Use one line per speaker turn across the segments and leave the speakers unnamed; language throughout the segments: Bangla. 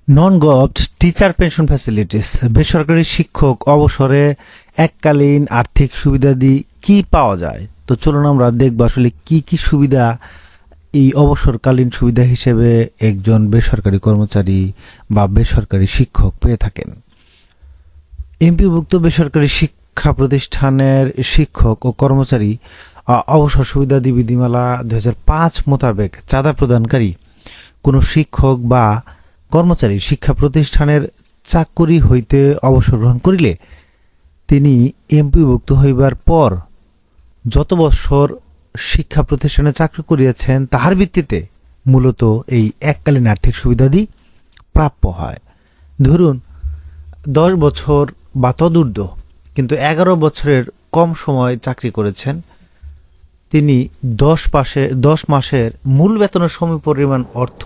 Non government teacher pension facilities, বেসরকারি শিক্ষক অবসরে এককালীন আর্থিক সুবিধাদি কি পাওয়া যায়। তো চলুন আমরা দেখব আসলে কি কি সুবিধা এই অবসরকালীন সুবিধা হিসেবে একজন বেসরকারি কর্মচারী বা বেসরকারি শিক্ষক পেয়ে থাকেন। এমপিভুক্ত বেসরকারি শিক্ষা প্রতিষ্ঠানের শিক্ষক ও কর্মচারী অবসর সুবিধাদি বিধিমালা 2005 মোতাবেক চাঁদা প্রদানকারী কোনো শিক্ষক বা কর্মচারী শিক্ষা প্রতিষ্ঠানের চাকরি হইতে অবসর গ্রহণ করিলে তিনি এমপিভুক্ত হইবার পর যত বছর শিক্ষা প্রতিষ্ঠানে চাকরি করিয়াছেন তাহার ভিত্তিতে মূলত এই এককালীন আর্থিক সুবিধাদি প্রাপ্য হয়। ধরুন 10 বছর বা তদূর্ধ্ব কিন্তু 11 বছরের কম সময় চাকরি করেছেন, তিনি 10 মাসের মূল বেতনের সমপরিমাণ অর্থ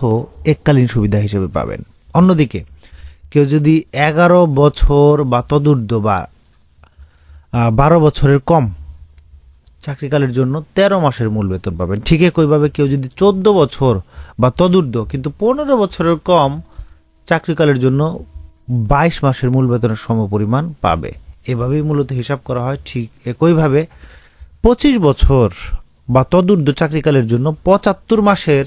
এককালীন সুবিধা হিসেবে পাবেন। অন্যদিকে কেউ যদি 11 বছর বা তদূর্ধ্ব বা 12 বছরের কম চাকরিকালের জন্য 13 মাসের মূল বেতন পাবেন। ঠিক একইভাবে কেউ যদি 14 বছর বা তদূর্ধ্ব কিন্তু 15 বছরের কম চাকরিকালের জন্য 22 মাসের মূল বেতনের সমপরিমাণ পাবে। এভাবেই মূলত হিসাব করা হয়। ঠিক একইভাবে 25 বছর বা তদূর্ধ্ব চাকরিকালের জন্য 75 মাসের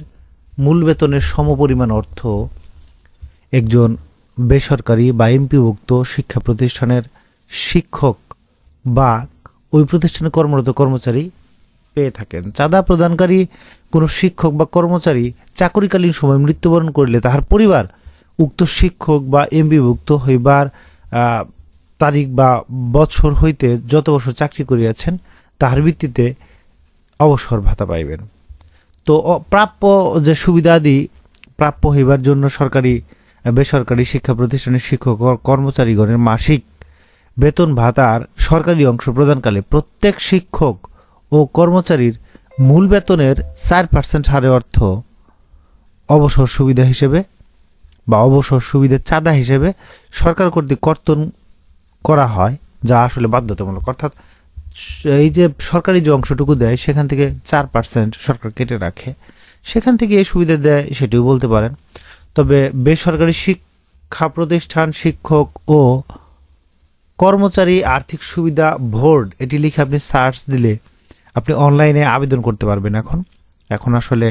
মূল বেতনের সমপরিমাণ অর্থ একজন বেসরকারি বা এমপিভুক্ত শিক্ষা প্রতিষ্ঠানের শিক্ষক বা ওই প্রতিষ্ঠানে কর্মরত কর্মচারী পেয়ে থাকেন। চাঁদা প্রদানকারী কোনো শিক্ষক বা কর্মচারী চাকরিকালীন সময় মৃত্যুবরণ করলে তাহার পরিবার উক্ত শিক্ষক বা এমপিভুক্ত হইবার তারিখ বা বছর হইতে যত বছর চাকরি করিয়াছেন তাহার ভিত্তিতে অবসর ভাতা পাইবেন। তো প্রাপ্য যে সুবিধাদি প্রাপ্য হইবার জন্য সরকারি বেসরকারি শিক্ষা প্রতিষ্ঠানের শিক্ষক কর্মচারীগণের মাসিক বেতন ভাতার সরকারি অংশ প্রদানকালে প্রত্যেক শিক্ষক ও কর্মচারীর মূল বেতনের 4% হারে অর্থ অবসর সুবিধা হিসেবে বা অবসর সুবিধা চাঁদা হিসেবে সরকার কর্তৃক কর্তন করা হয়, যা আসলে বাধ্যতামূলক। অর্থাৎ এই যে সরকারি যে অংশটুকু দেয় সেখান থেকে 4% সরকার কেটে রাখে, সেখান থেকে এই সুবিধা দেয় সেটিও বলতে পারেন। তবে বেসরকারি শিক্ষা প্রতিষ্ঠান শিক্ষক ও কর্মচারী আর্থিক সুবিধা বোর্ড এটি লিখে আপনি সার্চ দিলে আপনি অনলাইনে আবেদন করতে পারবেন। এখন আসলে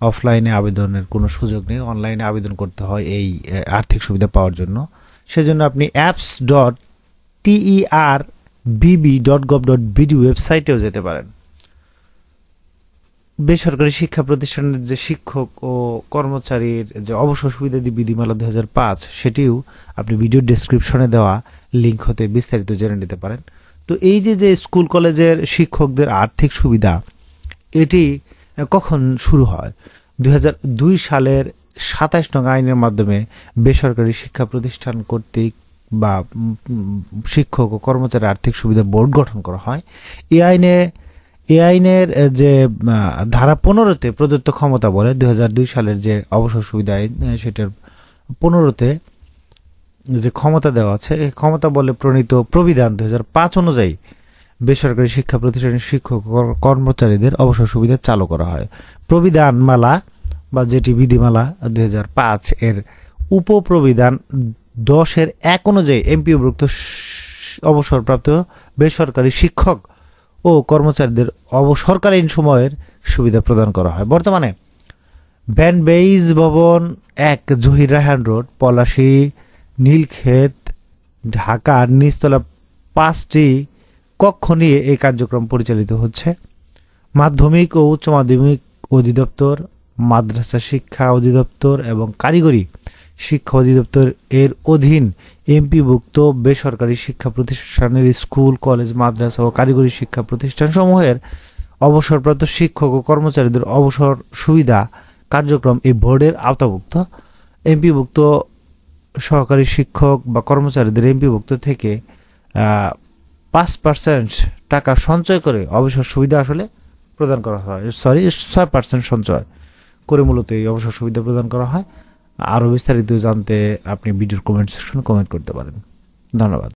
অফলাইনে আবেদনের কোনো সুযোগ নেই, অনলাইনে আবেদন করতে হয় এই আর্থিক সুবিধা পাওয়ার জন্য। সেজন্য আপনি apps.terbb.gov.bd ওয়েবসাইটেও যেতে পারেন। বেসরকারি শিক্ষা প্রতিষ্ঠানের যে শিক্ষক ও কর্মচারীর যে অবসর সুবিধা বিধিমালা 2005 সেটিও আপনি ভিডিও ডেসক্রিপশনে দেওয়া লিঙ্ক হতে বিস্তারিত জেনে নিতে পারেন। তো এই যে স্কুল কলেজের শিক্ষকদের আর্থিক সুবিধা এটি কখন শুরু হয়? 2002 সালের 27 নং আইনের মাধ্যমে বেসরকারি শিক্ষা প্রতিষ্ঠান কর্তৃক বা শিক্ষক ও কর্মচারী আর্থিক সুবিধা বোর্ড গঠন করা হয়। এই আইনের যে ধারা 15-তে প্রদত্ত ক্ষমতা বলে 2002 সালের যে অবসর সুবিধা আইন সেটার 15-তে যে ক্ষমতা দেওয়া আছে এই ক্ষমতা বলে প্রণীত প্রবিধান 2005 অনুযায়ী বেসরকারি শিক্ষা প্রতিষ্ঠানের শিক্ষক কর্মচারীদের অবসর সুবিধা চালু করা হয়। প্রবিধানমালা বা যেটি বিধিমালা 2005 এর উপপ্রবিধান 10-1 অনুযায়ী এমপিভুক্ত অবসরপ্রাপ্ত বেসরকারি শিক্ষক ও কর্মচারীদের অবসরকালীন সময়ের সুবিধা প্রদান করা হয়। বর্তমানে ব্যানবেইজ ভবন 1 জহির রায়হান রোড, পলাশী, নীলক্ষেত, ঢাকার নিচতলা 5টি কক্ষ নিয়ে এই কার্যক্রম পরিচালিত হচ্ছে। মাধ্যমিক ও উচ্চ মাধ্যমিক অধিদপ্তর, মাদ্রাসা শিক্ষা অধিদপ্তর এবং কারিগরি শিক্ষা অধিদপ্তর এর অধীন এমপিভুক্ত বেসরকারি শিক্ষা প্রতিষ্ঠানের স্কুল কলেজ মাদ্রাসা ও কারিগরি শিক্ষা প্রতিষ্ঠানসমূহের অবসরপ্রাপ্ত শিক্ষক ও কর্মচারীদের অবসর সুবিধা কার্যক্রম এই বোর্ডের আওতাভুক্ত। এমপিভুক্ত সহকারী শিক্ষক বা কর্মচারীদের এমপিভুক্ত থেকে 5% টাকা সঞ্চয় করে অবসর সুবিধা আসলে প্রদান করা হয়। 6% সঞ্চয় করে মূলত এই অবসর সুবিধা প্রদান করা হয়। আরও বিস্তারিত জানতে আপনি ভিডিওর কমেন্ট সেকশনে কমেন্ট করতে পারেন। ধন্যবাদ।